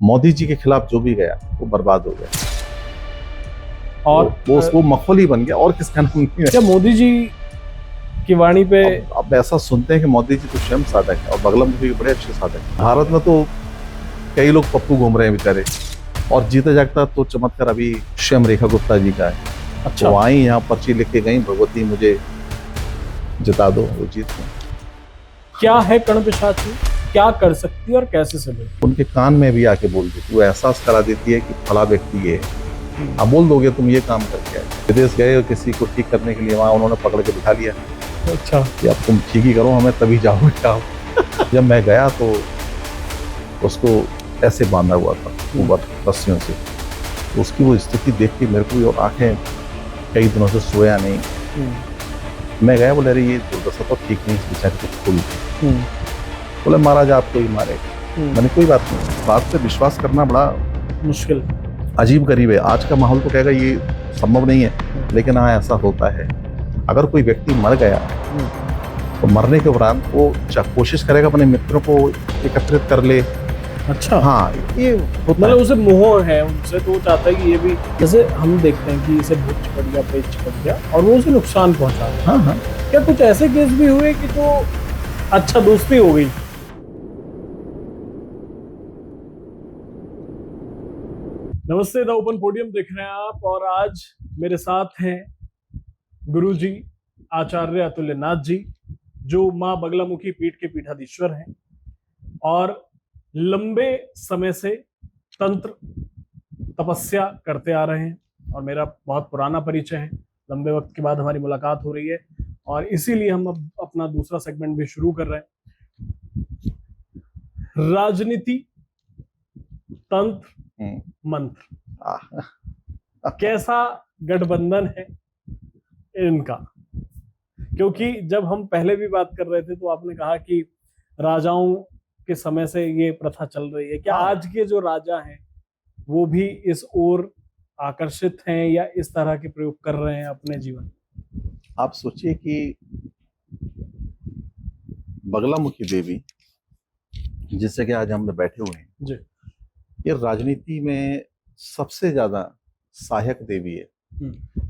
मोदी जी के खिलाफ जो भी गया वो बर्बाद हो गया, और वो मखौली बन गया, और किसका नाम नहीं है। क्या मोदी जी की वाणी पे अब ऐसा सुनते हैं कि मोदी जी तो स्वयं साधक है और बगलामुखी के बड़े अच्छे साधक हैं। भारत में तो कई लोग पप्पू घूम रहे हैं बेचारे, और जीते जागता तो चमत्कार अभी स्वयं रेखा गुप्ता जी का है। अच्छा वो आई यहाँ पर्ची लिख के गई, भगवती मुझे जिता दो, वो जीत गई। क्या है कर्ण पिशाची, क्या कर सकती है और कैसे से ले? उनके कान में भी आके बोल देती, वो एहसास करा देती है कि फला व्यक्ति ये है। अब बोल दोगे तुम ये काम करके आए, विदेश गए और किसी को ठीक करने के लिए वहाँ उन्होंने पकड़ के बिठा लिया अच्छा कि अब तुम ठीक ही करो, हमें तभी जाओगे आप। जब मैं गया तो उसको ऐसे बांधा हुआ था ऊपर रस्सियों से, तो उसकी वो स्थिति देख के मेरे को भी और आंखें, कई दिनों से सोया नहीं। मैं गया, बोले अरे ये दुर्दशा तो ठीक नहीं, इस बेचारे को खोल। बोले महाराज आपको ही मारेगा। मैंने कोई बात नहीं, बात पे विश्वास करना बड़ा मुश्किल, अजीब गरीब है। आज का माहौल तो कहेगा ये संभव नहीं है, लेकिन हाँ ऐसा होता है। अगर कोई व्यक्ति मर गया तो मरने के उपरांत वो कोशिश करेगा अपने मित्रों को एकत्रित कर ले। अच्छा हाँ ये होता मतलब है। उसे मोह है उनसे, तो वो चाहता है कि ये भी, जैसे हम देखते हैं कि इसे भूत चिपट गया, पेट चिपट गया और वो उसे नुकसान पहुंचा रहा है। हाँ हाँ क्या कुछ ऐसे केस भी हुए कि जो अच्छा दोस्ती हो गई? नमस्ते, द ओपन पोडियम देख रहे हैं आप, और आज मेरे साथ हैं गुरुजी आचार्य अतुल्यनाथ जी, जो माँ बगलामुखी पीठ के पीठाधीश्वर हैं और लंबे समय से तंत्र तपस्या करते आ रहे हैं, और मेरा बहुत पुराना परिचय है। लंबे वक्त के बाद हमारी मुलाकात हो रही है और इसीलिए हम अब अपना दूसरा सेगमेंट भी शुरू कर रहे हैं। राजनीति, तंत्र, मंत्र, कैसा गठबंधन है इनका? क्योंकि जब हम पहले भी बात कर रहे थे तो आपने कहा कि राजाओं के समय से ये प्रथा चल रही है। क्या आज के जो राजा हैं वो भी इस ओर आकर्षित हैं या इस तरह के प्रयोग कर रहे हैं अपने जीवन? आप सोचिए कि बगलामुखी देवी जिससे कि आज हम बैठे हुए हैं जी, ये राजनीति में सबसे ज्यादा सहायक देवी है।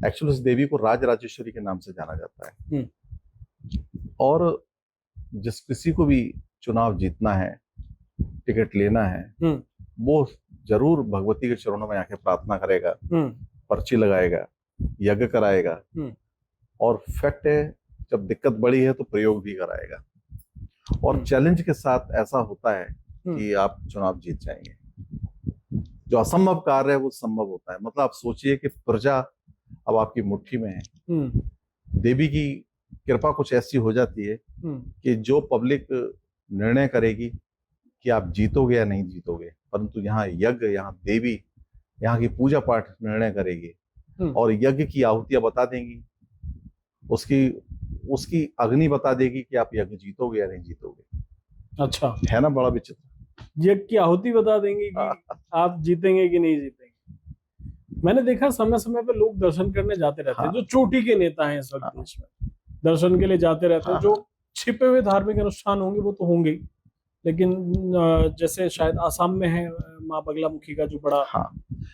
एक्चुअली इस देवी को राज राजेश्वरी के नाम से जाना जाता है। और जिस किसी को भी चुनाव जीतना है, टिकट लेना है, वो जरूर भगवती के चरणों में आके प्रार्थना करेगा, पर्ची लगाएगा, यज्ञ कराएगा, और फैक्ट है जब दिक्कत बड़ी है तो प्रयोग भी कराएगा। और चैलेंज के साथ ऐसा होता है कि आप चुनाव जीत जाएंगे। जो असंभव कार्य है वो संभव होता है। मतलब आप सोचिए कि प्रजा अब आपकी मुट्ठी में है। देवी की कृपा कुछ ऐसी हो जाती है कि जो पब्लिक निर्णय करेगी कि आप जीतोगे या नहीं जीतोगे, परंतु यहाँ यज्ञ, यहाँ देवी, यहाँ की पूजा पाठ निर्णय करेगी और यज्ञ की आहुतियां बता देंगी, उसकी अग्नि बता देगी कि आप यज्ञ जीतोगे या नहीं जीतोगे। अच्छा है ना बड़ा विचित्र। यज्ञ की आहुति बता देंगे कि आप जीतेंगे कि नहीं जीतेंगे। मैंने देखा समय समय पे लोग दर्शन करने जाते रहते हैं, जो चोटी के नेता हैं इस वक्त देश में, दर्शन के लिए जाते रहते हैं। जो छिपे हुए धार्मिक अनुष्ठान होंगे वो तो होंगे ही, लेकिन जैसे शायद आसाम में है माँ बगलामुखी का जो बड़ा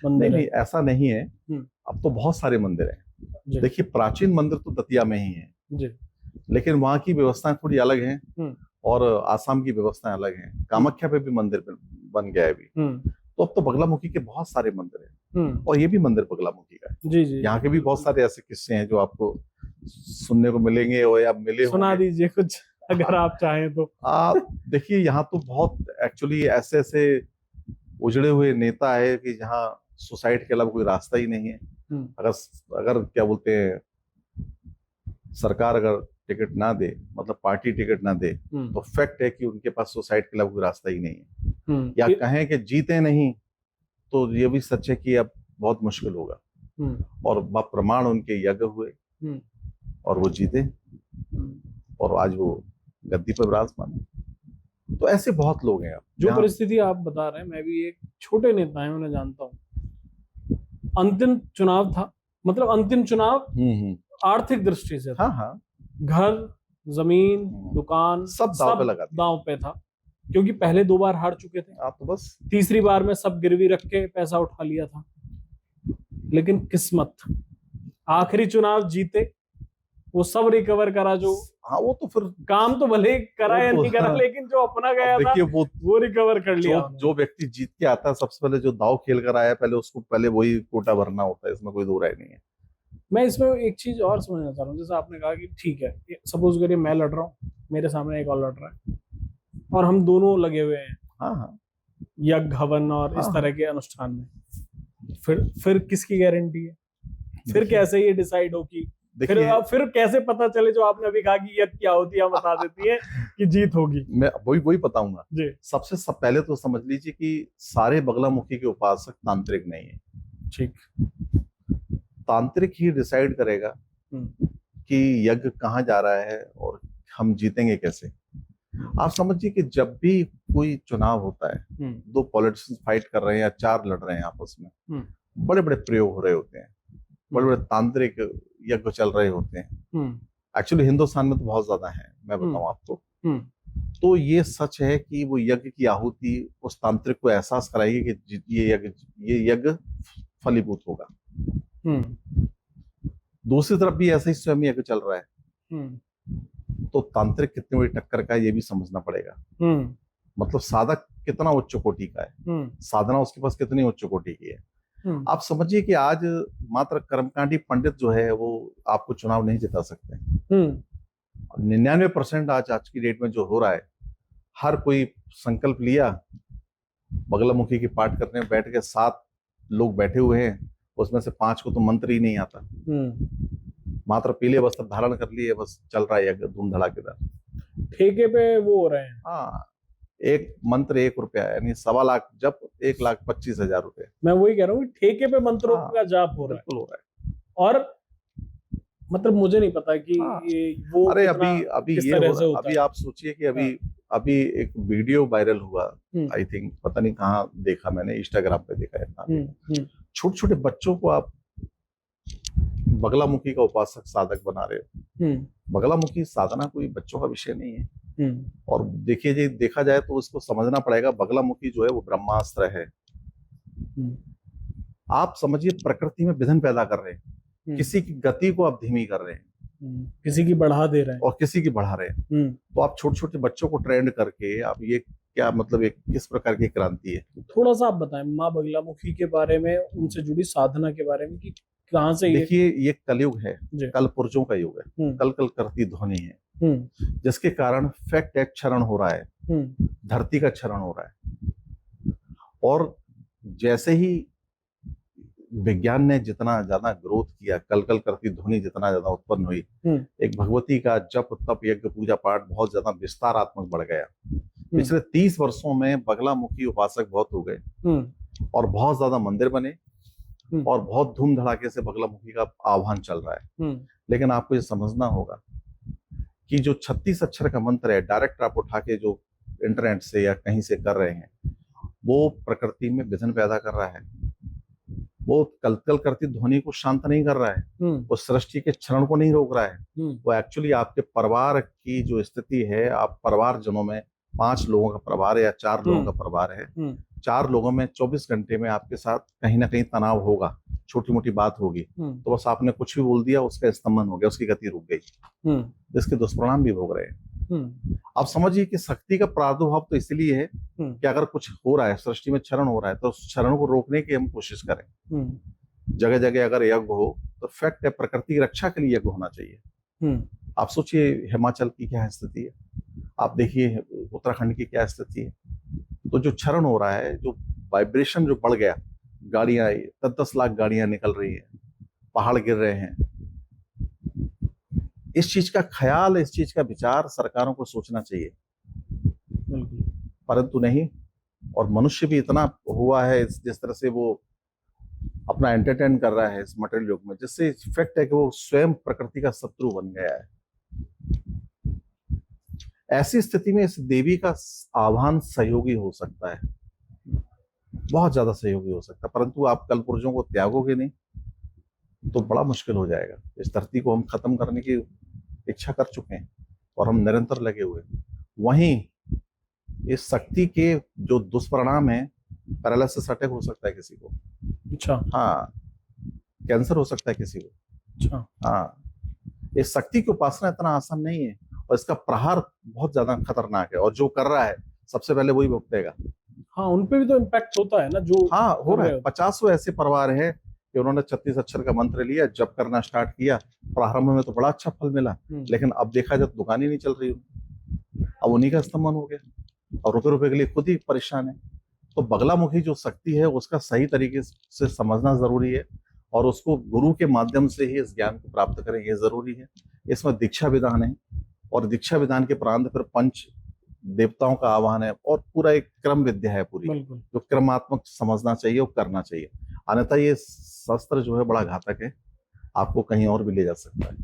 मंदिर नहीं, ऐसा नहीं है। अब तो बहुत सारे मंदिर हैं। देखिए प्राचीन मंदिर तो दतिया में ही है जी, लेकिन वहाँ की व्यवस्थाएं थोड़ी अलग हैं और आसाम की व्यवस्थाएं अलग हैं। कामाख्या पे भी मंदिर बन गया है अभी। तो अब तो बगलामुखी के बहुत सारे मंदिर हैं और ये भी मंदिर बगलामुखी का है। जी जी, यहाँ के भी बहुत सारे ऐसे किस्से हैं जो आपको सुनने को मिलेंगे और या मिले। सुना दीजिए कुछ अगर आप चाहें तो। आप देखिए यहाँ तो बहुत एक्चुअली ऐसे ऐसे उजड़े हुए नेता है कि जहाँ सुसाइड के अलावा कोई रास्ता ही नहीं है। अगर क्या बोलते हैं, सरकार अगर टिकट ना दे, मतलब पार्टी टिकट ना दे, तो फैक्ट है कि उनके पास सुसाइड के अलावा कोई रास्ता ही नहीं है। या कहें कि जीते नहीं, तो ये भी सच है कि अब बहुत मुश्किल होगा। और प्रमाण उनके यज्ञ हुए और वो जीते और आज वो गद्दी पर विराजमान है। तो ऐसे बहुत लोग हैं। जो परिस्थिति आप बता रहे हैं, मैं भी एक छोटे नेता है उन्हें जानता हूँ। अंतिम चुनाव था, मतलब अंतिम चुनाव आर्थिक दृष्टि से था। घर, जमीन, दुकान सब दांव पे लगा दिया। दांव पे था। क्योंकि पहले 2 बार हार चुके थे। आप तो बस तीसरी बार में सब गिरवी रख के पैसा उठा लिया था, लेकिन किस्मत, आखिरी चुनाव जीते, वो सब रिकवर करा जो, हाँ वो तो फिर काम तो भले ही करा या वो तो नहीं करा, हाँ, लेकिन जो अपना गया अब था देखिए वो रिकवर कर लिया जो जो व्यक्ति जीत के आता है सबसे पहले जो दाव खेल कर आया है, पहले उसको पहले वही कोटा भरना होता है, इसमें कोई दो राय नहीं है। मैं इसमें एक चीज और समझना चाह रहा हूँ, जैसे आपने कहा कि ठीक है, सपोज करिए मैं लड़ रहा हूँ, मेरे सामने एक और लड़ रहा है, और हम दोनों लगे हुए हैं हाँ हाँ यज्ञ हवन और इस हाँ, तरह के अनुष्ठान में, फिर किसकी गारंटी है? फिर देखिए कैसे ये डिसाइड हो कि देखिए फिर कैसे पता चले, जो आपने अभी कहा कि यज्ञ क्या होती है बता देती है कि जीत होगी? मैं वही बताऊंगा। जी सब पहले तो समझ लीजिए कि सारे बगलामुखी के उपासक तांत्रिक नहीं है। ठीक। तांत्रिक ही डिसाइड करेगा कि यज्ञ कहाँ जा रहा है और हम जीतेंगे कैसे। आप समझिए कि जब भी कोई चुनाव होता है, दो पॉलिटिशियंस फाइट कर रहे हैं या चार लड़ रहे हैं आपस में, बड़े बड़े प्रयोग हो रहे होते हैं, बड़े बड़े तांत्रिक यज्ञ चल रहे होते हैं। एक्चुअली हिंदुस्तान में तो बहुत ज्यादा है, मैं बताऊं आपको। तो ये सच है कि वो यज्ञ की आहुति उस तांत्रिक को एहसास कराएगी कि ये यज्ञ फलीभूत होगा। दूसरी तरफ भी ऐसा ही स्वयं यज्ञ चल रहा है, तो तांत्रिक कितनी बड़ी टक्कर का है ये भी समझना पड़ेगा। मतलब साधक कितना उच्च कोटि का है, साधना उसके पास कितनी उच्च कोटि की है। आप समझिए कि आज मात्र कर्मकांडी पंडित जो है वो आपको चुनाव नहीं जिता सकते। 99% आज की डेट में जो हो रहा है, हर कोई संकल्प लिया, बगलामुखी की पाठ करने में बैठ के 7 लोग बैठे हुए हैं, उसमें से 5 को तो मंत्र ही नहीं आता, मात्र पीले वस्त्र धारण कर लिए, बस चल रहा है धूम धड़ाकेदार। ठेके पे वो हो रहे हैं। हाँ, एक मंत्र 1 रुपया, यानी 1.25 लाख जप 1,25,000 रुपए। मैं वही कह रहा हूँ, ठेके पे मंत्रों का जाप हो रहा है। बिल्कुल हो रहा है। और मतलब मुझे नहीं पता कि वो अरे अभी आप सोचिए कि अभी एक वीडियो वायरल हुआ, आई थिंक, पता नहीं कहाँ देखा मैंने, इंस्टाग्राम पे देखा है। छोटे छोटे बच्चों को आप बगलामुखी का उपासक साधक बना रहे हो। बगलामुखी साधना कोई बच्चों का विषय नहीं है। और देखा जाए तो उसको समझना पड़ेगा, बगलामुखी जो है वो ब्रह्मास्त्र है। आप समझिए प्रकृति में विघ्न पैदा कर रहे हैं, किसी की गति को आप धीमी कर रहे हैं, किसी की बढ़ा दे रहे हैं और किसी की बढ़ा रहे हैं। तो आप छोटे छोटे बच्चों को ट्रेंड करके आप ये क्या मतलब एक किस प्रकार की क्रांति है? थोड़ा सा आप बताएं माँ बगलामुखी के बारे में, उनसे जुड़ी साधना के बारे में, कि कहाँ से। देखिए ये कलयुग है, कल पुर्जों का युग है, कल कल करती ध्वनि है, जिसके कारण फैक्ट एक क्षरण हो रहा है, धरती का क्षरण हो रहा है। और जैसे ही विज्ञान ने जितना ज्यादा ग्रोथ किया, कल कल करती ध्वनि जितना ज्यादा उत्पन्न हुई, एक भगवती का जप तप यज्ञ पूजा पाठ बहुत ज्यादा विस्तारात्मक बढ़ गया। पिछले 30 वर्षों में बगलामुखी उपासक बहुत हो गए, और बहुत ज्यादा मंदिर बने, और बहुत धूम धड़ाके से बगलामुखी का आह्वान चल रहा है। लेकिन आपको ये समझना होगा कि जो 36 अक्षर का मंत्र है, डायरेक्ट आप उठा के जो इंटरनेट से या कहीं से कर रहे हैं, वो प्रकृति में विघ्न पैदा कर रहा है। वो कलकल करती ध्वनि को शांत नहीं कर रहा है, वो सृष्टि के क्षरण को नहीं रोक रहा है। वो एक्चुअली आपके परिवार की जो स्थिति है, आप परिवार जनों में 5 लोगों का परिवार है या 4 लोगों का परिवार है, 4 लोगों में 24 घंटे में आपके साथ कहीं ना कहीं तनाव होगा, छोटी मोटी बात होगी, तो बस आपने कुछ भी बोल दिया, उसका स्तंभन हो गया, उसकी गति रुक गई, जिसके दुष्परिणाम भी भोग रहे हैं। आप समझिए कि शक्ति का प्रादुर्भाव तो इसलिए है कि अगर कुछ हो रहा है, सृष्टि में क्षरण हो रहा है, तो उस क्षरण को रोकने की हम कोशिश करें। जगह जगह अगर यज्ञ हो तो फैक्ट है, प्रकृति की रक्षा के लिए यज्ञ होना चाहिए। आप सोचिए हिमाचल की क्या स्थिति है, आप देखिए उत्तराखंड की क्या स्थिति है। तो जो क्षरण हो रहा है, जो वाइब्रेशन जो बढ़ गया, गाड़ियां 10-10 लाख गाड़ियां निकल रही है, पहाड़ गिर रहे हैं, इस चीज का ख्याल, इस चीज का विचार सरकारों को सोचना चाहिए, परंतु नहीं। और मनुष्य भी इतना हुआ है जिस तरह से वो अपना एंटरटेन कर रहा है इस मटेरियल युग में, जिससे इफेक्ट है कि वो स्वयं प्रकृति का शत्रु बन गया है। ऐसी स्थिति में इस देवी का आह्वान सहयोगी हो सकता है, बहुत ज्यादा सहयोगी हो सकता है, परंतु आप कल पुर्जों को त्यागोगे नहीं तो बड़ा मुश्किल हो जाएगा। इस धरती को हम खत्म करने की इच्छा कर चुके हैं और हम निरंतर लगे हुए। वहीं इस शक्ति के जो दुष्परिणाम है, पैरालिसिस अटैक हो सकता है किसी को, अच्छा हाँ, कैंसर हो सकता है किसी को, अच्छा। हाँ। इस शक्ति की उपासना इतना आसान नहीं है, और इसका प्रहार बहुत ज्यादा खतरनाक है, और जो कर रहा है सबसे पहले वही भुगतेगा। हाँ, उनपे भी तो इम्पैक्ट होता है ना, जो हाँ, हो कर रहा रहे है। होते 50 ऐसे परिवार हैं कि उन्होंने 36 अक्षर का मंत्र लिया, जप करना स्टार्ट किया, प्रारंभ में तो बड़ा अच्छा फल मिला, लेकिन अब देखा जाए तो दुकान ही नहीं चल रही, अब उन्हीं का स्तंभन हो गया, और रुपए रुपए के लिए खुद ही परेशान है। तो बगलामुखी जो शक्ति है उसका सही तरीके से समझना जरूरी है, और उसको गुरु के माध्यम से ही इस ज्ञान को प्राप्त करें, ये जरूरी है। इसमें दीक्षा विधान है, और दीक्षा विधान के प्रांत फिर पंच देवताओं का आह्वान है, और पूरा एक क्रम विद्या है पूरी, बिल्कुल। जो क्रमात्मक समझना चाहिए और करना चाहिए। अन्यथा ये शस्त्र जो है बड़ा घातक है, आपको कहीं और भी ले जा सकता है।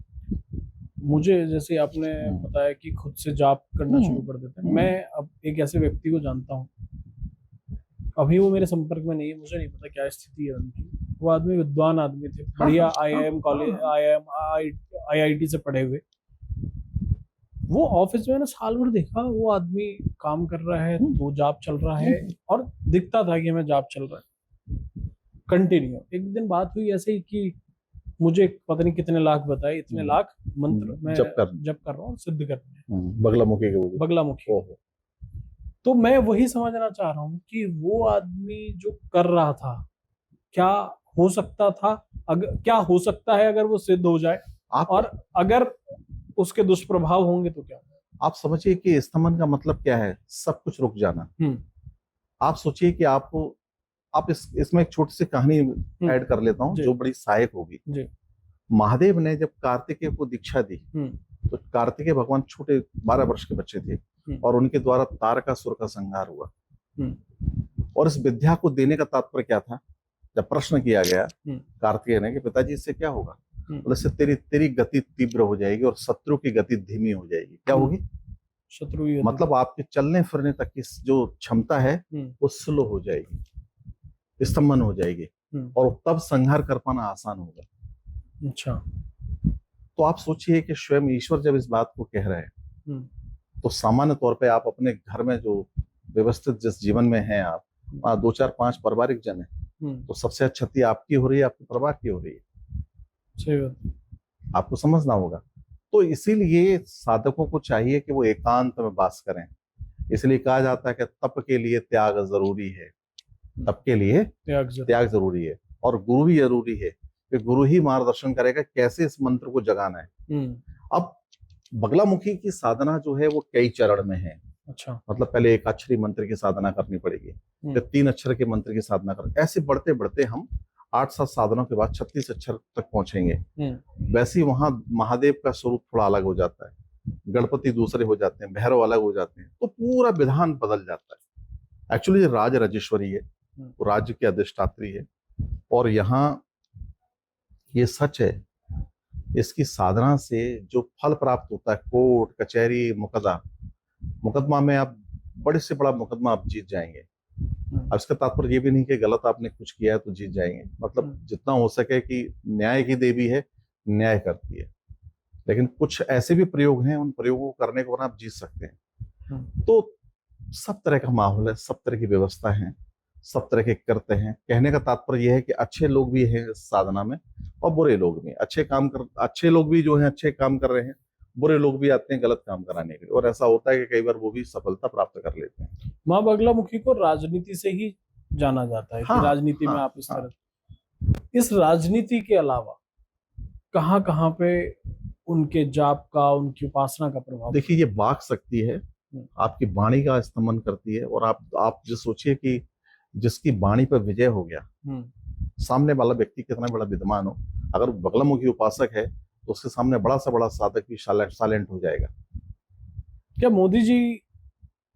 मुझे जैसे आपने बताया कि खुद से जाप करना शुरू कर देते हैं, मैं अब एक ऐसे व्यक्ति को जानता हूँ, अभी वो मेरे संपर्क में नहीं है, मुझे नहीं पता क्या स्थिति है उनकी। वो आदमी विद्वान आदमी थे, बढ़िया IIM कॉलेज, IIT से पढ़े हुए। वो ऑफिस में ना साल भर देखा, वो आदमी काम कर रहा है तो जाप चल रहा है, और दिखता था कि हमें जाप चल रहा है कंटिन्यू। एक दिन बात हुई ऐसे ही कि मुझे पता नहीं कितने लाख बताए, इतने लाख मंत्र मैं जप कर रहा हूँ, सिद्ध करने हैं बगलामुखी के, बगलामुखी। तो मैं वही समझना चाह रहा हूँ कि वो आदमी जो कर रहा था, क्या हो सकता था, क्या हो सकता है अगर वो सिद्ध हो जाए, और अगर उसके दुष्प्रभाव होंगे तो क्या? आप समझिए कि स्तमन का मतलब क्या है, सब कुछ रुक जाना। आप सोचिए कि आप इसमें एक छोटी सी कहानी ऐड कर लेता हूँ जो बड़ी सहायक होगी। महादेव ने जब कार्तिकेय को दीक्षा दी, तो कार्तिकेय भगवान छोटे 12 वर्ष के बच्चे थे, और उनके द्वारा तारकासुर का संहार हुआ। और इस विद्या को देने का तात्पर्य क्या था? जब प्रश्न किया गया कार्तिकेय ने कि पिताजी इससे क्या होगा, बोले इससे तेरी गति तीव्र हो जाएगी और शत्रु की गति धीमी हो जाएगी। क्या होगी? शत्रु, मतलब आपके चलने फिरने तक की जो क्षमता है वो स्लो हो जाएगी, स्तंभन हो जाएगी, और तब संहार कर पाना आसान होगा। अच्छा। तो आप सोचिए कि स्वयं ईश्वर जब इस बात को कह रहे हैं, तो सामान्य तौर पे आप अपने घर में जो व्यवस्थित जिस जीवन में हैं आप, 2 4 5 पारिवारिक जन है, तो सबसे क्षति आपकी हो रही है, आपके परिवार की हो रही है। सही बात, आपको समझना होगा। तो इसीलिए साधकों को चाहिए कि वो एकांत में वास करें। इसलिए कहा जाता है कि तप के लिए त्याग जरूरी है, तप के लिए त्याग जरूरी है, और गुरु भी जरूरी है कि गुरु ही मार्गदर्शन करेगा कैसे इस मंत्र को जगाना है। अब बगलामुखी की साधना जो है वो कई चरण में है। अच्छा। मतलब पहले एक अक्षरी मंत्र की साधना करनी पड़ेगी, फिर 3 अक्षर के मंत्र की साधना कर, ऐसे बढ़ते बढ़ते हम 8-7 साधनों के बाद 36 अक्षर तक पहुंचेंगे। वैसे ही वहां महादेव का स्वरूप थोड़ा अलग हो जाता है, गणपति दूसरे हो जाते हैं, भैरव अलग हो जाते हैं, तो पूरा विधान बदल जाता है। एक्चुअली राज राजेश्वरी है, राज्य की अधिष्ठात्री है, और यहाँ ये सच है, इसकी साधना से जो फल प्राप्त होता है, कोर्ट कचहरी मुकदमा में आप बड़े से बड़ा मुकदमा आप जीत जाएंगे। अब इसका तात्पर्य ये भी नहीं कि गलत आपने कुछ किया है तो जीत जाएंगे, मतलब जितना हो सके कि न्याय की देवी है, न्याय करती है। लेकिन कुछ ऐसे भी प्रयोग हैं, उन प्रयोगों को करने के बाद आप जीत सकते हैं। तो सब तरह का माहौल है, सब तरह की व्यवस्था है, सब तरह के करते हैं। कहने का तात्पर्य यह है कि अच्छे लोग भी हैं इस साधना में, और बुरे लोग भी। अच्छे लोग भी जो हैं अच्छे काम कर रहे हैं, बुरे लोग भी आते हैं गलत काम कराने के लिए, और ऐसा होता है कि कई बार वो भी सफलता प्राप्त कर लेते हैं। माँ बगलामुखी को राजनीति से ही जाना जाता है, कि राजनीति में आप इस तरह, इस राजनीति के अलावा कहाँ कहाँ पे उनके जाप का, उनकी उपासना का प्रभाव? देखिए, ये वाक शक्ति है, आपकी वाणी का स्तंभन करती है। और आप जो सोचिए कि जिसकी वाणी पर विजय हो गया, सामने वाला व्यक्ति कितना बड़ा विद्वान हो, अगर बगलामुखी उपासक है तो उसके सामने बड़ा से बड़ा साधक भी साइलेंट हो जाएगा। क्या मोदी जी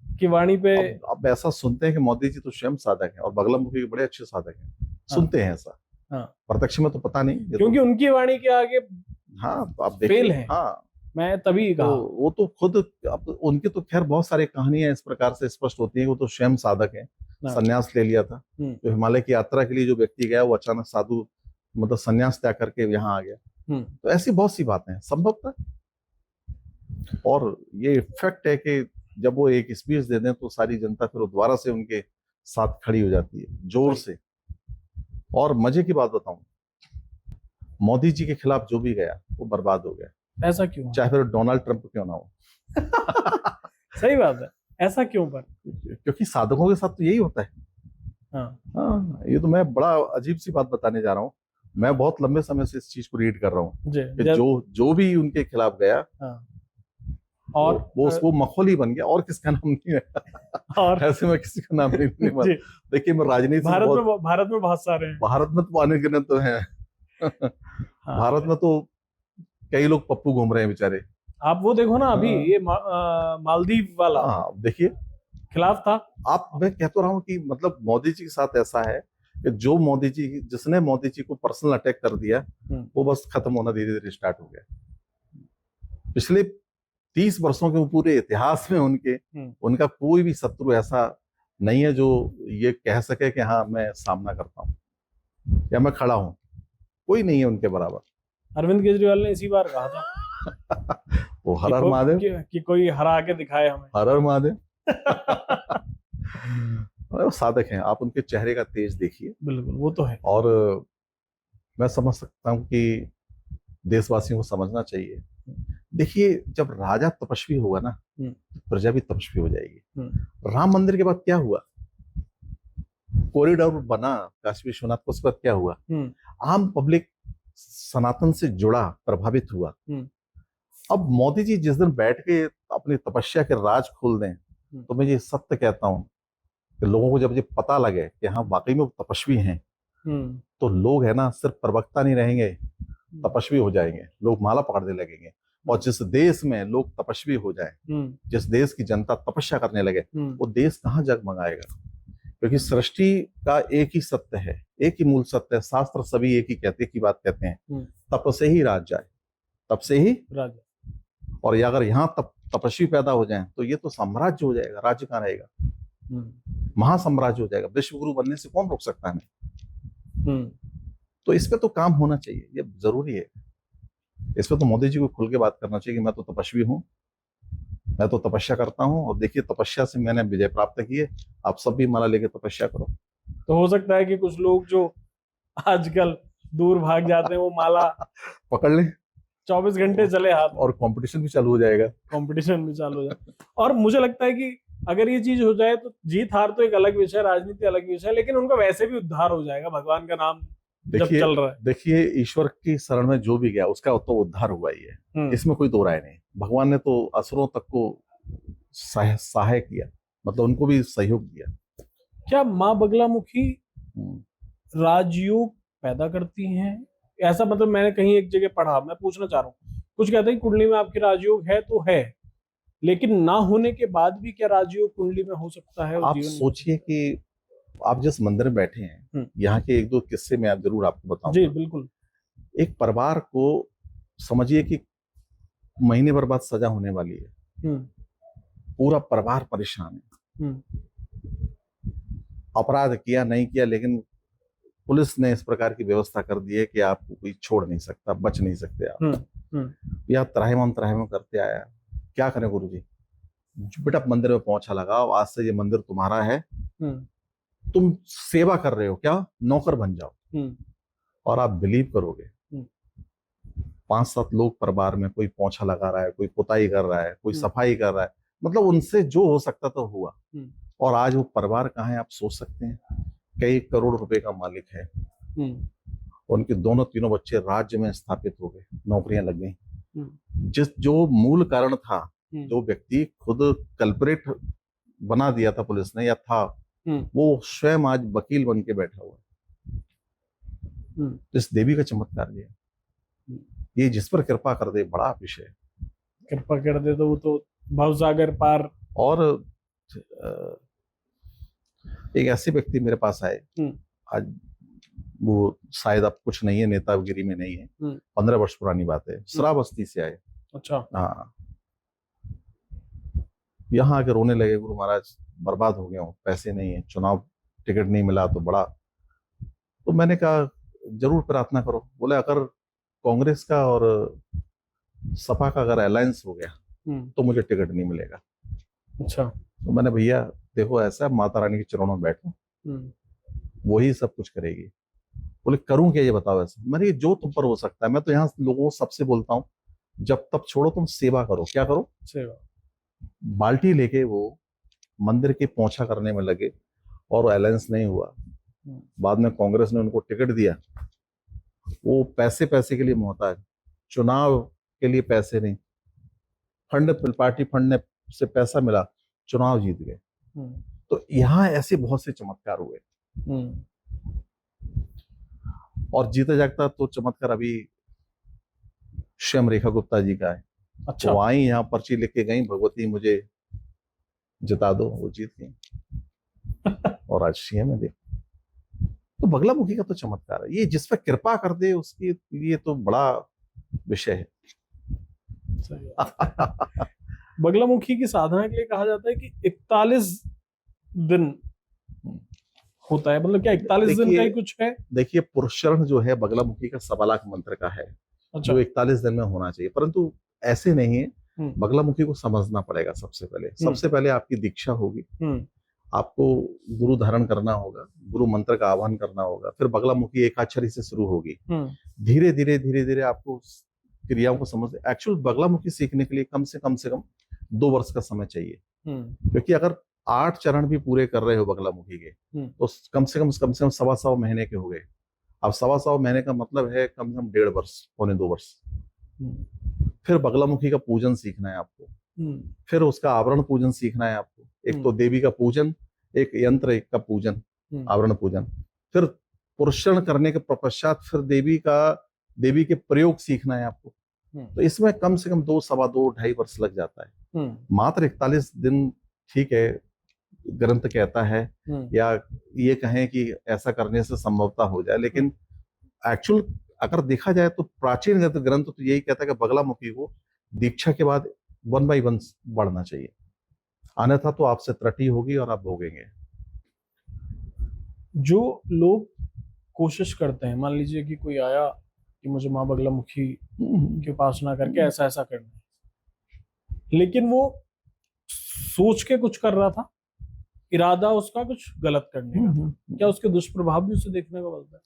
की वाणी पे अब ऐसा सुनते हैं कि मोदी जी तो स्वयं साधक हैं और बगलामुखी के बड़े अच्छे साधक हैं, सुनते हैं ऐसा। प्रत्यक्ष में तो पता नहीं, क्योंकि उनकी वाणी के आगे तो आप फेल है। मैं तभी कहा, तो वो तो खुद उनकी तो खैर बहुत सारी कहानियां इस प्रकार से स्पष्ट होती है। वो तो स्वयं साधक है, संन्यास ले लिया था। तो हिमालय की यात्रा के लिए जो व्यक्ति गया वो अचानक साधु मतलब संन्यास त्याग करके यहाँ आ गया। तो ऐसी बहुत सी बातें हैं संभवतः। और ये फैक्ट है कि जब वो एक स्पीच दे दें तो सारी जनता फिर दोबारा से उनके साथ खड़ी हो जाती है जोर से। और मजे की बात बताऊं, मोदी जी के खिलाफ जो भी गया वो बर्बाद हो गया। ऐसा क्यों? चाहे फिर डोनाल्ड ट्रंप क्यों ना हो। सही बात है, ऐसा क्यों? पर क्योंकि साधकों के साथ तो यही होता है। हाँ, ये तो मैं बड़ा अजीब सी बात बताने जा रहा हूँ। मैं बहुत लंबे समय से इस चीज को रीड कर रहा हूँ कि जो भी उनके खिलाफ गया, हाँ, और वो उसको मखौली बन गया और किसका नाम नहीं है। और ऐसे में किसी का नाम नहीं। देखिए, मैं राजनीति भारत में बहुत सारे हैं। भारत में तो आने गिने तो हैं। हाँ, भारत में तो कई लोग पप्पू घूम रहे हैं बेचारे। आप वो देखो ना, अभी ये मालदीव वाला, देखिए, खिलाफ था। मैं कह तो रहा हूँ कि मतलब मोदी जी के साथ ऐसा है कि जो जिसने मोदी जी को पर्सनल अटैक कर दिया, वो बस खत्म होना धीरे धीरे स्टार्ट हो गया। पिछले 30 वर्षों के पूरे इतिहास में उनका कोई भी शत्रु ऐसा नहीं है जो ये कह सके कि हाँ मैं सामना करता हूँ या मैं खड़ा हूँ। कोई नहीं है उनके बराबर। अरविंद केजरीवाल ने इसी बार कहा था वो हर हर महादेव कि कोई हरा के दिखाए हमें। हर हर महादेव। वो साधक हैं, आप उनके चेहरे का तेज देखिए। बिल्कुल, वो तो है। और मैं समझ सकता हूँ कि देशवासियों को समझना चाहिए। देखिए, जब राजा तपस्वी होगा ना, प्रजा भी तपस्वी हो जाएगी। राम मंदिर के बाद क्या हुआ? कॉरिडोर बना काशी विश्वनाथ को, उसके बाद क्या हुआ? आम पब्लिक सनातन से जुड़ा, प्रभावित हुआ। अब मोदी जी जिस दिन बैठ के अपनी तपस्या के राज खोल दें, तो मैं ये सत्य कहता हूं कि लोगों को जब ये पता लगे कि हाँ वाकई में वो तपस्वी हैं, तो लोग है ना सिर्फ प्रवक्ता नहीं रहेंगे, तपस्वी हो जाएंगे। लोग माला पकड़ने लगेंगे। और जिस देश में लोग तपस्वी हो जाए, जिस देश की जनता तपस्या करने लगे, वो देश कहाँ जगमगाएगा? क्योंकि सृष्टि का एक ही सत्य है, एक ही मूल सत्य है। शास्त्र सभी एक ही बात कहते हैं, तप से ही राज जाए, तप से ही राज। और अगर यहाँ तपस्वी पैदा हो जाए तो ये तो साम्राज्य हो जाएगा, राज्य कहाँ रहेगा? महासाम्राज्य हो जाएगा। विश्व गुरु बनने से कौन रोक सकता है हमें? तो इस पे तो काम होना चाहिए, ये जरूरी है। इस पे तो मोदी जी को खुल के बात करना चाहिए कि मैं तो तपस्वी हूँ, मैं तो तपस्या करता हूँ, और देखिए तपस्या से मैंने विजय प्राप्त की है। आप सब भी माला लेके तपस्या करो। तो हो सकता है कि कुछ लोग जो आजकल दूर भाग जाते हैं वो माला पकड़ लें, 24 घंटे चले हाथ, और कंपटीशन भी चालू हो जाएगा। और मुझे लगता है कि अगर ये चीज हो जाए तो जीत हार तो एक अलग विषय, राजनीति अलग विषय, लेकिन उनका वैसे भी उद्धार हो जाएगा। भगवान का नाम जब चल रहा है, देखिए ईश्वर की शरण में जो भी गया उसका तो उद्धार हुआ ही है, इसमें कोई दो राय नहीं। भगवान ने तो असुरों तक को सहाय किया, मतलब उनको भी सहयोग दिया। क्या माँ बगलामुखी राजयोग पैदा करती हैं? ऐसा मतलब मैंने कहीं एक जगह पढ़ा, मैं पूछना चाह रहा हूँ। कुछ कहते हैं कुंडली में आपकी राजयोग है तो है, लेकिन ना होने के बाद भी क्या राजयोग कुंडली में हो सकता है? आप सोचिए कि आप जिस मंदिर में बैठे हैं, यहाँ के एक दो किस्से मैं जरूर आपको बताऊंगा। जी बिल्कुल। एक परिवार को समझिए कि महीने भर बाद सजा होने वाली है, पूरा परिवार परेशान है। अपराध किया नहीं किया, लेकिन पुलिस ने इस प्रकार की व्यवस्था कर दी है कि आपको कोई छोड़ नहीं सकता, बच नहीं सकते आप। या त्राहिमाम करते आया, क्या करें गुरुजी? बेटा मंदिर में पोंछा लगाओ, आज से ये मंदिर तुम्हारा है, तुम सेवा कर रहे हो, क्या नौकर बन जाओ। और आप बिलीव करोगे, 5-7 लोग परिवार में, कोई पोंछा लगा रहा है, कोई पुताई कर रहा है, कोई सफाई कर रहा है, मतलब उनसे जो हो सकता था हुआ। और आज वो परिवार कहाँ है आप सोच सकते हैं? कई करोड़ रुपए का मालिक है। उनके दोनों तीनों बच्चे राज्य में स्थापित हो गए, नौकरियां लग गई। जो मूल कारण था, जो व्यक्ति खुद कल्परेट बना दिया था पुलिस ने या था, वो स्वयं आज वकील बन के बैठा हुआ है। इस देवी का चमत्कार ये जिस पर कृपा कर दे, बड़ा विषय। कृपा कर दे तो वो तो भवसागर पार। और एक ऐसे व्यक्ति मेरे पास आए, आज वो शायद अब कुछ नहीं है, नेतागिरी में नहीं है, 15 वर्ष पुरानी बात है, श्रावस्ती से आए। अच्छा। हाँ, यहाँ आके रोने लगे, गुरु महाराज बर्बाद हो गया हूँ, पैसे नहीं है, चुनाव टिकट नहीं मिला तो बड़ा। तो मैंने कहा जरूर प्रार्थना करो। बोले अगर कांग्रेस का और सपा का अगर अलायंस हो गया तो मुझे टिकट नहीं मिलेगा। अच्छा। तो मैंने, भैया देखो ऐसा है, माता रानी के चरणों में बैठो, वही सब कुछ करेगी। बोले करूं क्या ये बताओ ऐसा। मैंने, ये जो तुम पर हो सकता है। मैं तो यहाँ लोगों को सबसे बोलता हूँ, जब तब छोड़ो, तुम सेवा करो। क्या करो? सेवा। बाल्टी लेके वो मंदिर की पोंछा करने में लगे, और अलायंस नहीं हुआ। बाद में कांग्रेस ने उनको टिकट दिया। वो पैसे पैसे के लिए मोहताज, चुनाव के लिए पैसे नहीं, फंड, पार्टी फंड से पैसा मिला, चुनाव जीत गए। तो यहाँ ऐसे बहुत से चमत्कार हुए। और जीता जागता तो चमत्कार अभी स्वयं रेखा गुप्ता जी का है। अच्छा। वो आई, यहाँ पर्ची लिख के गई, भगवती मुझे जिता दो, वो जीत गई और आज सीएम है। देखो, तो बगलामुखी का तो चमत्कार है। ये जिस पर कृपा कर दे उसके लिए तो बड़ा विषय है। बगलामुखी की साधना के लिए कहा जाता है कि 41 दिन होता है, मतलब क्या 41 दिन का ही कुछ है? देखिए, पुरुषरण जो है बगलामुखी का 1.25 लाख मंत्र का है। अच्छा। जो 41 दिन में होना चाहिए, परंतु ऐसे नहीं है। बगलामुखी को समझना पड़ेगा। सबसे पहले आपकी दीक्षा होगी, आपको गुरु धारण करना होगा, गुरु मंत्र का आह्वान करना होगा, फिर बगलामुखी एकाक्षरी से शुरू होगी। धीरे धीरे आपको क्रियाओं को समझ। एक्चुअल बगलामुखी सीखने के लिए कम से कम 2 वर्ष का समय चाहिए, क्योंकि अगर 8 चरण भी पूरे कर रहे हो बगलामुखी के, तो कम से कम 1.25 महीने के हो गए। अब 1.25 महीने का मतलब है कम से कम 1.5 वर्ष, पौने 2 वर्ष। फिर बगलामुखी का पूजन सीखना है आपको, फिर उसका आवरण पूजन सीखना है आपको। एक तो देवी का पूजन, एक यंत्र, एक का पूजन, आवरण पूजन। फिर पुरुषण करने के पश्चात फिर देवी के प्रयोग सीखना है आपको। तो इसमें कम से कम 2, सवा 2, 2.5 वर्ष लग जाता है। मात्र 41 दिन ठीक है, ग्रंथ कहता है, या ये कहें कि ऐसा करने से संभवता हो जाए, लेकिन एक्चुअल अगर देखा जाए तो प्राचीन ग्रंथ तो यही कहता है कि बगलामुखी को दीक्षा के बाद 1 by 1 बढ़ना चाहिए, अन्यथा तो आपसे त्रुटि होगी और आप भोगेंगे। जो लोग कोशिश करते हैं, मान लीजिए कि कोई आया कि मुझे माँ बगलामुखी की उपासना करके ऐसा ऐसा करना है, लेकिन वो सोच के कुछ कर रहा था, इरादा उसका कुछ गलत करने का था, क्या उसके दुष्प्रभाव भी उसे देखने को मिलता है?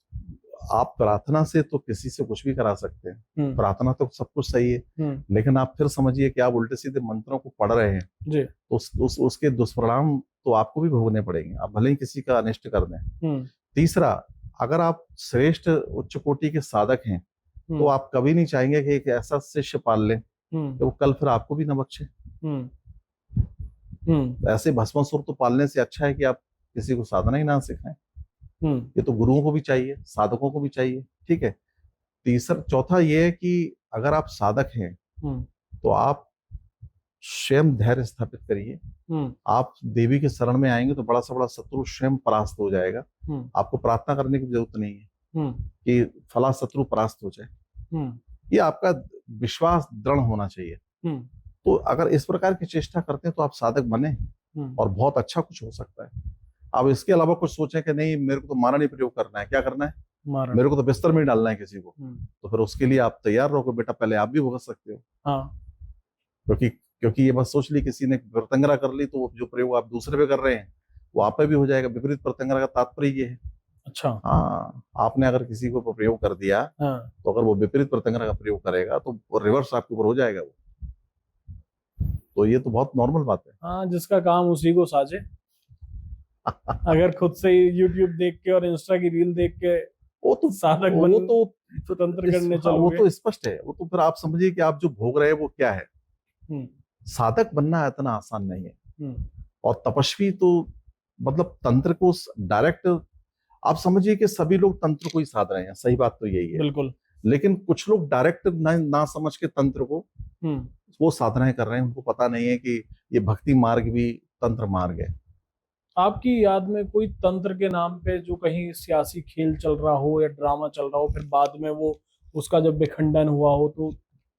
आप प्रार्थना से तो किसी से कुछ भी करा सकते हैं, प्रार्थना तो सब कुछ सही है, लेकिन आप फिर समझिए कि आप उल्टे सीधे मंत्रों को पढ़ रहे हैं जी, उसके दुष्परिणाम तो आपको भी भोगने पड़ेंगे, आप भले ही किसी का अनिष्ट कर दें। तीसरा, अगर आप श्रेष्ठ उच्च कोटि के साधक हैं तो आप कभी नहीं चाहेंगे कि एक ऐसा शिष्य पाल लें तो वो कल फिर आपको भी न बख्शे। ऐसे भस्मासुर तो पालने से अच्छा है कि आप किसी को साधना ही ना सिखाएं। ये तो गुरुओं को भी चाहिए, साधकों को भी चाहिए, ठीक है। चौथा ये है कि अगर आप साधक हैं तो आप स्वयं धैर्य स्थापित करिए। आप देवी के शरण में आएंगे तो बड़ा से बड़ा शत्रु स्वयं परास्त हो जाएगा। आपको प्रार्थना करने की जरूरत नहीं है कि फला शत्रु परास्त हो जाए। ये आपका विश्वास दृढ़ होना चाहिए। तो अगर इस प्रकार की चेष्टा करते हैं तो आप साधक बने और बहुत अच्छा कुछ हो सकता है। अब इसके अलावा कुछ सोचें कि नहीं मेरे को तो मारा नहीं प्रयोग करना है, क्या करना है, मेरे को तो बिस्तर में डालना है किसी को, तो फिर उसके लिए आप तैयार रहो बेटा, पहले आप भी भुगत सकते हो। हाँ। क्योंकि ये बस सोच ली किसी ने प्रतंगरा कर ली तो जो प्रयोग आप दूसरे पे कर रहे हैं वो आप पे भी हो जाएगा। विपरीत प्रतंगरा का तात्पर्य ये है। अच्छा। हाँ, आपने अगर किसी को प्रयोग कर दिया तो अगर वो विपरीत प्रतंगरा का प्रयोग करेगा तो रिवर्स आपके ऊपर हो जाएगा वो। तो ये तो बहुत नॉर्मल बात है। हाँ, जिसका काम उसी को साजे। अगर खुद से YouTube देख के और इंस्टा की रील देख के वो तो साधक वो तो तंत्र करने चलोगे, वो तो स्पष्ट है। वो तो फिर आप समझिए कि आप जो भोग रहे हैं वो क्या है। साधक बनना इतना आसान नहीं है। और तपस्वी तो मतलब तंत्र को डायरेक्ट आप समझिए कि सभी लोग तंत्र को ही साध रहे हैं, सही बात तो यही है। बिल्कुल। लेकिन कुछ लोग डायरेक्ट ना समझ के तंत्र को वो साधनाएं कर रहे हैं, उनको पता नहीं है कि ये भक्ति मार्ग भी तंत्र मार्ग है। आपकी याद में कोई तंत्र के नाम पे जो कहीं सियासी खेल चल रहा हो या ड्रामा चल रहा हो, फिर बाद में वो उसका जब विखंडन हुआ हो? तो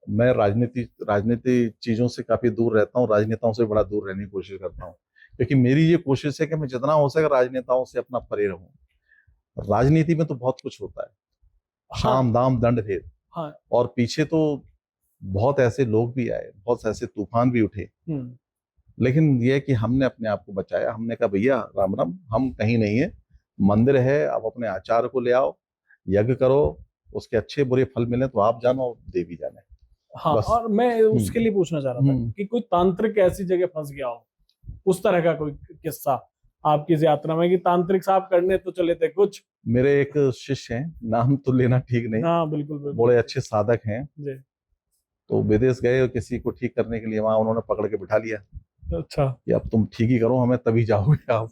मैं राजनीति चीजों से काफी दूर रहता हूँ, राजनेताओं से बड़ा दूर रहने की कोशिश करता हूँ, क्योंकि मेरी ये कोशिश है कि मैं जितना हो सके राजनेताओं से अपना परे रहूं। राजनीति में तो बहुत कुछ होता है। हाँ। साम दाम दंड भेद। हाँ। और पीछे तो बहुत ऐसे लोग भी आए, बहुत ऐसे तूफान भी उठे, लेकिन ये कि हमने अपने आप को बचाया। हमने कहा भैया राम राम, हम कहीं नहीं है, मंदिर है, आप अपने आचार्य को ले आओ, यज्ञ करो, उसके अच्छे बुरे फल मिले तो आप जानो, देवी जाने। हाँ, बस। और मैं उसके लिए पूछना चाह रहा था हम्म। कि कोई तांत्रिक ऐसी जगह फंस गया हो, उस तरह का कोई किस्सा आपकी इस यात्रा में कि तांत्रिक साहब करने तो चले थे कुछ। मेरे एक शिष्य हैं, नाम तो लेना ठीक नहीं, हाँ बिल्कुल बिल्कुल। बड़े अच्छे साधक हैं, जी। तो विदेश गए और किसी को ठीक करने के लिए वहां उन्होंने पकड़ के बिठा लिया अच्छा। कि अब तुम ठीक ही करो, हमें तभी जाओगे आप।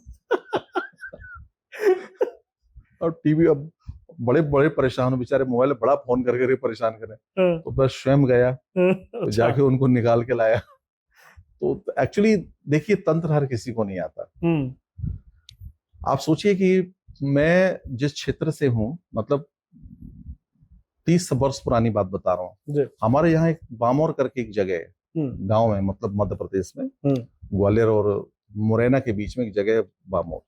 और टीवी, अब बड़े बड़े परेशान हो बेचारे, मोबाइल बड़ा फोन कर करके परेशान करें, तो बस स्वयं गया, तो अच्छा। जाके उनको निकाल के लाया। तो एक्चुअली देखिए, तंत्र हर किसी को नहीं आता। आप सोचिए कि मैं जिस क्षेत्र से हूँ, मतलब 30 वर्ष पुरानी बात बता रहा हूँ। हमारे यहाँ एक बामौर करके एक जगह है गांव में, मतलब मध्य प्रदेश में, ग्वालियर और मुरैना के बीच में एक जगह है बामौर।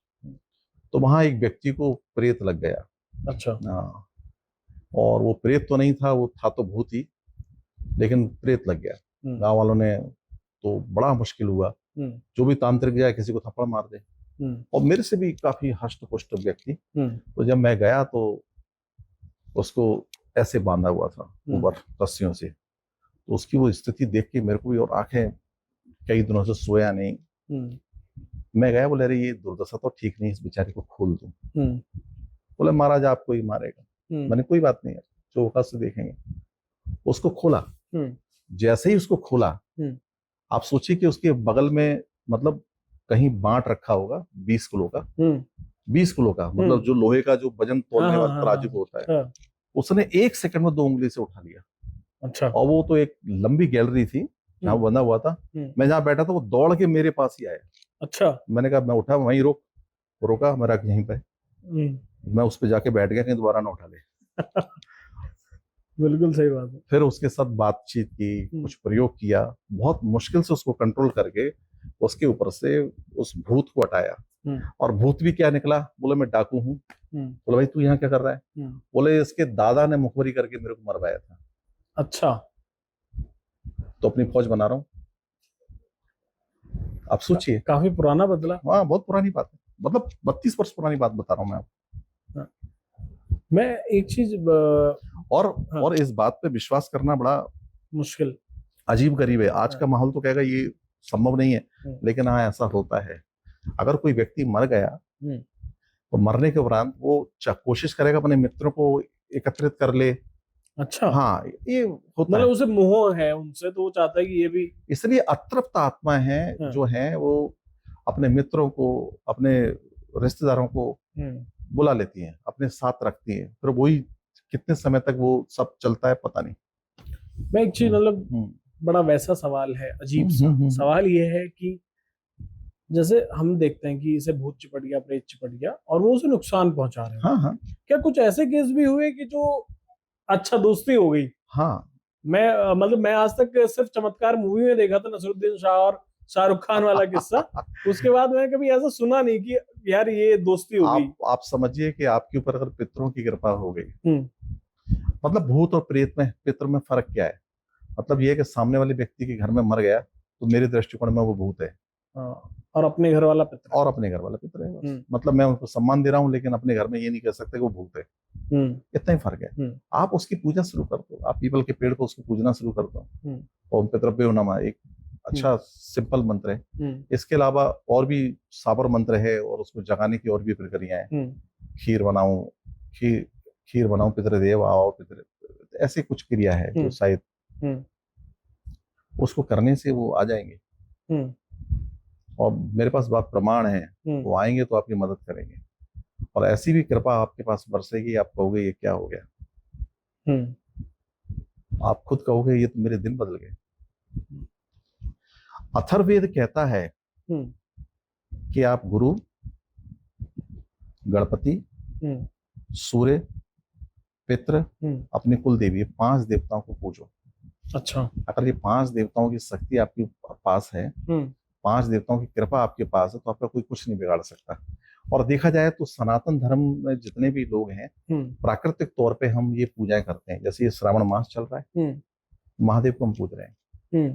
तो वहां एक व्यक्ति को प्रेत लग गया। अच्छा। हाँ, और वो प्रेत तो नहीं था, वो था तो भूत ही, लेकिन प्रेत लग गया। गांव वालों ने तो बड़ा मुश्किल हुआ, जो भी तांत्रिक जाए किसी को थप्पड़ मार दे। और मेरे से भी काफी हष्ट पुष्ट व्यक्ति। तो जब मैं गया तो उसको ऐसे बांधा हुआ था ऊपर रस्सियों से, तो उसकी वो स्थिति देख के मेरे को भी, और आंखें, कई दिनों से सोया नहीं। मैं गया, बोले अरे ये दुर्दशा तो ठीक नहीं, इस बेचारे को खोल दूं। बोले महाराज आपको ही मारेगा। मैंने कोई बात नहीं है, जो होगा से देखेंगे। उसको खोला, जैसे ही उसको खोला, आप सोचिए कि उसके बगल में, मतलब कहीं बांट रखा होगा 20 किलो का, 20 किलो का, मतलब जो लोहे का जो वजन तोलने वाला तराजू होता है, उसने 1 सेकंड में 2 उंगली से उठा लिया। अच्छा। और वो तो एक लंबी गैलरी थी जहाँ बंधा हुआ था, मैं जहाँ बैठा था वो दौड़ के मेरे पास ही आया। अच्छा। मैंने कहा, मैं उठा, वहीं रोका, मैं रख यहीं पे, मैं उस पे जाके बैठ गया, कहीं दोबारा ना उठा ले। बिल्कुल सही बात है। फिर उसके साथ बातचीत की, कुछ प्रयोग किया, बहुत मुश्किल से उसको कंट्रोल करके उसके ऊपर से उस भूत को हटाया। और भूत भी क्या निकला, बोले मैं डाकू हूँ। बोले भाई तू यहाँ क्या कर रहा है? बोले इसके दादा ने मुखबरी करके मेरे को मरवाया था। अच्छा। तो अपनी फौज बना रहा हूँ। आप सोचिए, काफी पुराना बदला। हाँ बहुत पुरानी बात है, मतलब 32 वर्ष पुरानी बात बता रहा हूँ मैं आपको। मैं एक चीज और इस बात पे विश्वास करना बड़ा मुश्किल, अजीब गरीब है। आज का माहौल तो कहेगा ये संभव नहीं है, लेकिन हाँ ऐसा होता है। अगर कोई व्यक्ति मर गया तो मरने के उपरांत वो कोशिश करेगा अपने मित्रों को एकत्रित कर ले। अच्छा। हाँ ये होता है, उसे मोह है उनसे, तो वो चाहता है कि ये भी, इसलिए अतृप्त आत्मा है जो है वो अपने मित्रों को, अपने रिश्तेदारों को बुला लेती हैं, अपने साथ रखती हैं, फिर वही कितने समय तक वो सब चलता है पता नहीं। मैं एक चीज, मतलब बड़ा वैसा सवाल है, अजीब सा सवाल ये है कि जैसे हम देखते हैं कि इसे भूत चिपट गया, प्रेत चिपट गया, और वो उसे नुकसान पहुंचा रहे हैं। हाँ। क्या कुछ ऐसे केस भी हुए कि जो अच्छा दोस्ती हो गई? हाँ। मैं आज तक सिर्फ चमत्कार मूवी में देखा था, नसरुद्दीन शाह और शाहरुख खान वाला किस्सा। उसके बाद मैंने कभी ऐसा सुना नहीं कि यार ये दोस्ती हो गई। आप समझिए कि आपके ऊपर अगर पितरों की कृपा हो गई, मतलब भूत और प्रेत में, पितर में फर्क क्या है? मतलब ये है कि सामने वाले व्यक्ति के घर में मर गया तो मेरे दृष्टिकोण में वो भूत है, और अपने घर वाला पितर, और अपने घर वाला पितर है। मतलब मैं उनको सम्मान दे रहा हूँ, लेकिन अपने घर में ये नहीं कह सकते कि वो भूत है। इतना ही फर्क है। आप उसकी पूजा शुरू कर दो, आप पीपल के पेड़ को उसको पूजना शुरू कर दो। ओम पितृभ्यो नमः एक अच्छा सिंपल मंत्र है। इसके अलावा और भी साबर मंत्र है, और उसको जगाने की और भी प्रक्रियाएं हैं। खीर बनाऊं पितृदेव आओ पितृ, ऐसे कुछ क्रिया है जो शायद उसको करने से वो आ जाएंगे। और मेरे पास बात प्रमाण है, वो आएंगे तो आपकी मदद करेंगे, और ऐसी भी कृपा आपके पास बरसेगी, आप कहोगे ये क्या हो गया। आप खुद कहोगे ये तो मेरे दिन बदल गए। अथर्ववेद कहता है कि आप गुरु, गणपति, सूर्य, पितृ, अपने कुल देवी, 5 देवताओं को पूजो। अच्छा। अगर ये 5 देवताओं की शक्ति आपके पास है, 5 देवताओं की कृपा आपके पास है, तो आपका कोई कुछ नहीं बिगाड़ सकता। और देखा जाए तो सनातन धर्म में जितने भी लोग हैं, प्राकृतिक तौर पे हम ये पूजाएं करते हैं। जैसे ये श्रावण मास चल रहा है, महादेव को हम पूज रहे हैं।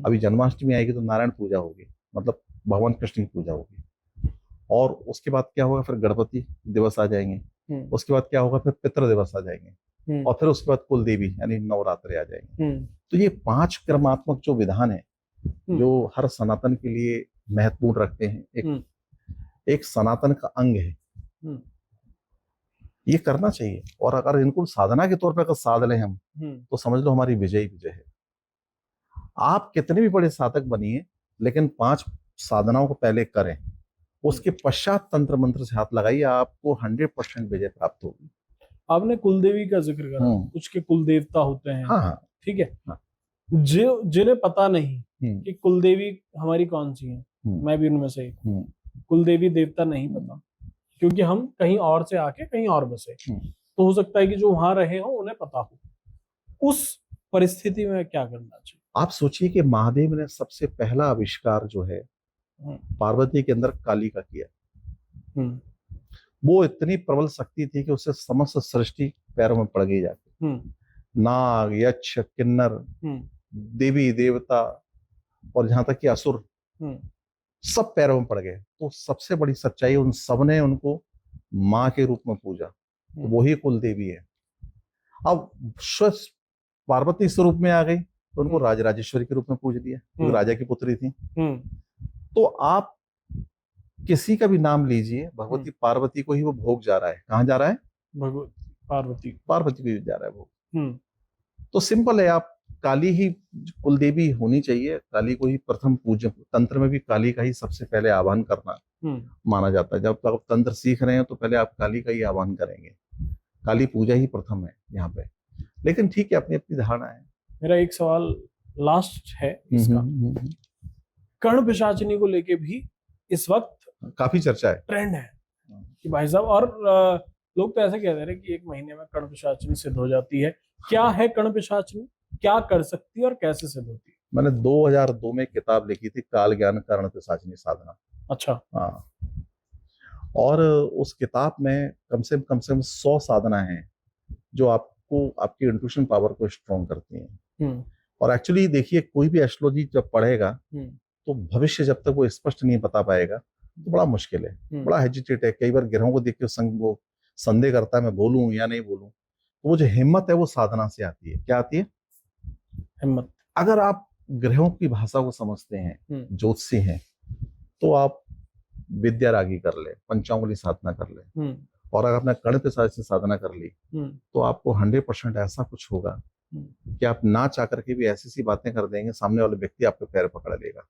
अभी जन्माष्टमी आएगी तो नारायण पूजा होगी, मतलब भगवान कृष्ण की पूजा होगी। और उसके बाद क्या होगा, फिर गणपति दिवस आ जाएंगे। उसके बाद क्या होगा, फिर पितृ दिवस आ जाएंगे। और फिर उसके बाद कुल देवी यानी नवरात्रे आ जाएंगे। तो ये 5 क्रमात्मक जो विधान है, जो हर सनातन के लिए महत्वपूर्ण रखते हैं, एक सनातन का अंग है, ये करना चाहिए। और अगर इनको साधना के तौर पर अगर साध लें हम, तो समझ लो हमारी विजय ही विजय है। आप कितने भी बड़े साधक बनिए, लेकिन 5 साधनाओं को पहले करें, उसके पश्चात तंत्र मंत्र से हाथ लगाइए, आपको 100% विजय प्राप्त होगी। आपने कुलदेवी का जिक्र करा, कुछ के कुल देवता होते हैं। हाँ हाँ, ठीक है। हाँ। जिन्हें पता नहीं कि कुलदेवी हमारी कौन सी है, मैं भी उनमें से एक हूं। कुलदेवी देवता नहीं पता, क्योंकि हम कहीं और से आके कहीं और बसे। तो हो सकता है कि जो वहां रहे हो उन्हें पता हो। उस परिस्थिति में क्या करना चाहिए? आप सोचिए कि महादेव ने सबसे पहला आविष्कार जो है पार्वती के अंदर काली का किया। वो इतनी प्रबल शक्ति थी कि उससे समस्त सृष्टि पैरों में पड़ गई जाती। नाग, यक्ष, किन्नर, देवी देवता और जहां तक कि असुर सब पैरों में पड़ गए। तो सबसे बड़ी सच्चाई, उन सबने उनको माँ के रूप में पूजा, तो वही कुल देवी है। अब स्वयं पार्वती स्वरूप में आ गई तो उनको राजराजेश्वरी के रूप में पूज लिया, क्योंकि राजा की पुत्री थी। तो आप किसी का भी नाम लीजिए, भगवती पार्वती को ही वो भोग जा रहा है। कहाँ जा रहा है? भगवती पार्वती को जा रहा है भोग। तो सिंपल है, आप काली ही कुल देवी होनी चाहिए। काली को ही प्रथम पूज्य, तंत्र में भी काली का ही सबसे पहले आह्वान करना माना जाता है। जब आप तंत्र सीख रहे हैं तो पहले आप काली का ही आह्वान करेंगे। काली पूजा ही प्रथम है यहाँ पे। लेकिन ठीक है, अपनी अपनी धारणा है। मेरा एक सवाल लास्ट है इसका। कर्ण पिशाचिनी को लेके भी इस वक्त काफी चर्चा है, ट्रेंड है कि भाई साहब, और लोग तो ऐसे कह रहे हैं कि 1 महीने में कर्ण पिशाचिनी सिद्ध हो जाती है। क्या है कर्ण पिशाचिनी, क्या कर सकती है और कैसे सिद्ध होती है? मैंने 2002 में किताब लिखी थी, काल ज्ञान कर्ण पिशाचिनी साधना। अच्छा। हाँ, और उस किताब में कम से कम 100 साधना है जो आपको आपकी इंट्यूशन पावर को स्ट्रॉन्ग करती हैं। और एक्चुअली देखिए, कोई भी एस्ट्रोलॉजी जब पढ़ेगा तो भविष्य जब तक वो स्पष्ट नहीं बता पाएगा तो बड़ा मुश्किल है, बड़ा हेजिटेट है। कई बार ग्रहों को देख के वो संदेह करता है, मैं बोलूं या नहीं बोलूं। तो वो जो हिम्मत है वो साधना से आती है। क्या आती है? हिम्मत। अगर आप ग्रहों की भाषा को समझते हैं, ज्योतिषी हैं, तो आप विद्यारागी कर ले, पंचांगुली साधना कर ले, और अगर आपने कर्ण पिशाच से साधना कर ली तो आपको 100% ऐसा कुछ होगा कि आप ना चाह करके भी ऐसी सी बातें कर देंगे, सामने वाले व्यक्ति आपके पैर पकड़ लेगा।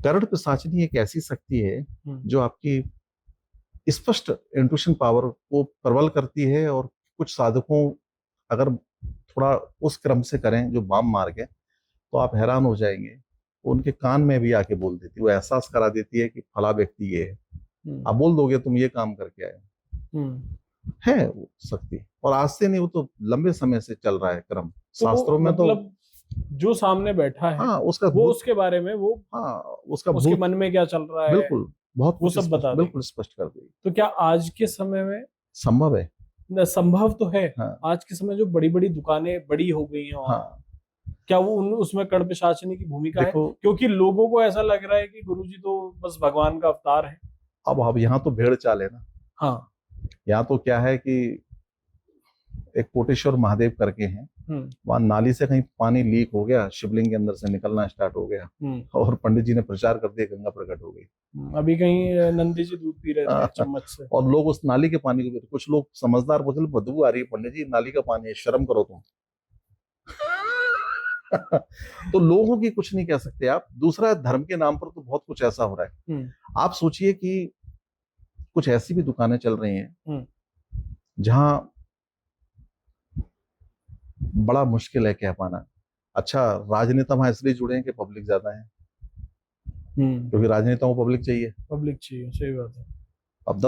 कर्ण पिशाचिनी एक ऐसी शक्ति है जो आपकी स्पष्ट इंट्यूशन पावर को प्रबल करती है। और कुछ साधकों अगर थोड़ा उस क्रम से करें जो वाम मार्ग है, तो आप हैरान हो जाएंगे। उनके कान में भी आके बोल देती है, वो एहसास करा देती है कि फला व्यक्ति ये है। आप बोल दोगे तुम ये काम करके आए, है वो शक्ति। और आज से नहीं, वो तो लंबे समय से चल रहा है क्रम। तो शास्त्रों में मतलब तो जो सामने बैठा है, हाँ, उसका वो उसके बारे में, वो हाँ, उसका उसके मन में क्या चल रहा है, बिल्कुल बहुत वो सब बता बिल्कुल स्पष्ट कर देगी। तो क्या आज के समय में संभव है? संभव तो है। हाँ। आज के समय जो बड़ी बड़ी दुकानें बड़ी हो गई हैं, हाँ, क्या वो उसमें कर्ण पिशाचिनी की भूमिका है? क्योंकि लोगों को ऐसा लग रहा है कि गुरुजी तो बस भगवान का अवतार है। अब यहाँ तो भेड़ चाल है ना। हाँ, यहाँ तो क्या है कि एक कोटेश्वर महादेव करके हैं, वहां नाली से कहीं पानी लीक हो गया, शिवलिंग के अंदर से निकलना स्टार्ट हो गया, और पंडित जी ने प्रचार कर दिया, गंगा प्रकट हो गई। अभी कहीं नंदी जी दूध पी रहे थे चम्मच से, और लोग उस नाली के पानी को, कुछ लोग समझदार बोले बदबू आ रही है, पंडित जी नाली का पानी है, शर्म करो तुम। तो लोगों की कुछ नहीं कह सकते आप। दूसरा, धर्म के नाम पर तो बहुत कुछ ऐसा हो रहा है। आप सोचिए कि कुछ ऐसी भी दुकानें चल रही हैं जहां बड़ा मुश्किल है कह पाना। अच्छा, राजनेता वहां इसलिए जुड़े हैं कि पब्लिक ज्यादा है, क्योंकि राजनेताओं को पब्लिक चाहिए। सही बात है। अब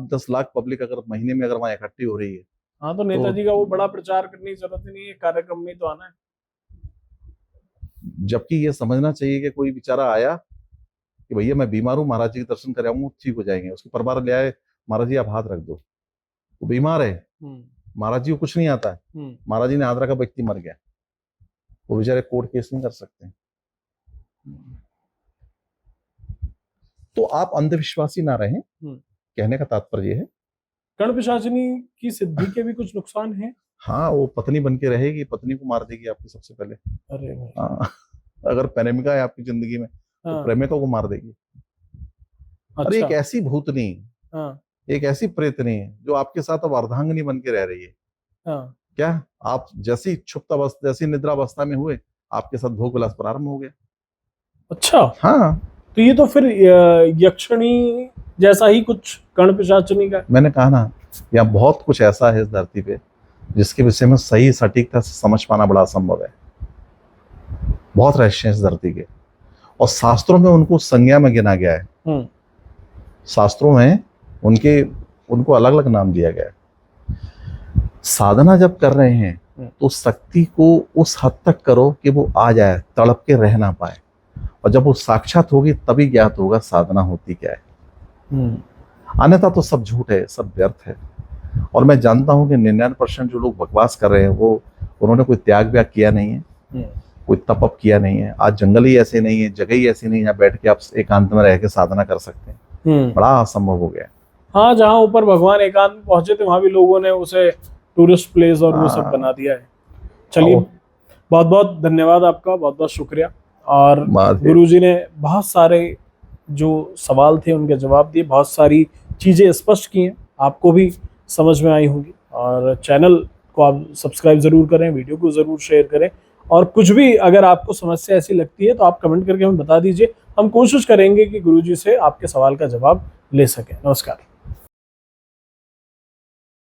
10 लाख पब्लिक अगर महीने में अगर वहां इकट्ठी हो रही है, हाँ, तो नेताजी का वो बड़ा प्रचार करने की जरूरत नहीं है, कार्यक्रम में तो आना है। जबकि ये समझना चाहिए कि कोई बेचारा आया कि भैया मैं बीमार हूँ, महाराज जी के दर्शन कर आऊंगा, ठीक हो जाएंगे। उसके परिवार ले आए, महाराज जी आप हाथ रख दो, वो बीमार है, महाराज जी को कुछ नहीं आता है, महाराज जी ने हाथ रखा, व्यक्ति मर गया, वो बेचारे कोर्ट केस नहीं कर सकते। तो आप अंधविश्वासी ना रहें, कहने का तात्पर्य है। कर्ण पिशाचिनी की सिद्धि के भी कुछ नुकसान हैं? हाँ, वो पत्नी बन के रहेगी, पत्नी को मार देगी आपकी सबसे पहले। अरे भाई। हाँ, अगर प्रेमिका है आपकी जिंदगी में तो प्रेमिका को मार देगी। और एक ऐसी भूतनी, एक ऐसी प्रेतनी जो आपके साथ अब अर्धांगिनी बन के रह रही है। क्या आप जैसी छुप्तावस्था, जैसी निद्रावस्था में हुए, आपके साथ भोग विलास प्रारंभ हो गया। अच्छा। हाँ, तो ये तो फिर यक्षिणी जैसा ही कुछ कर्ण पिशाचिनी का। मैंने कहा ना, यहाँ बहुत कुछ ऐसा है इस धरती पे जिसके विषय में सही सटीकता से समझ पाना बड़ा असंभव है। बहुत रहस्य है इस धरती के, और शास्त्रों में उनको संज्ञा में गिना गया है। शास्त्रों में उनको अलग अलग नाम दिया गया है। साधना जब कर रहे हैं तो शक्ति को उस हद तक करो कि वो आ जाए, तड़प के रह ना पाए, और जब वो साक्षात होगी तभी ज्ञात होगा साधना होती क्या है। अन्यथा तो सब झूठ है, सब व्यर्थ है। और मैं जानता हूं कि 99% जो लोग बकवास कर रहे हैं वो उन्होंने कोई त्याग व्याग किया नहीं है, कोई तप किया नहीं है। आज जंगल ही ऐसे नहीं है, जगह ही ऐसी नहीं है बैठ के आप एकांत में रह के साधना कर सकते हैं। बड़ा असंभव हो गया। हाँ, जहाँ ऊपर भगवान एकांत में पहुंचे थे वहां भी लोगों ने उसे टूरिस्ट प्लेस और वो सब बना दिया है। चलिए, बहुत बहुत धन्यवाद आपका, बहुत बहुत शुक्रिया। और गुरुजी ने बहुत सारे जो सवाल थे उनके जवाब दिए, बहुत सारी चीजें स्पष्ट की हैं, आपको भी समझ में आई होंगी। और चैनल को आप सब्सक्राइब जरूर करें, वीडियो को जरूर शेयर करें, और कुछ भी अगर आपको समस्या ऐसी लगती है तो आप कमेंट करके हमें बता दीजिए। हम कोशिश करेंगे कि गुरुजी से आपके सवाल का जवाब ले सकें। नमस्कार।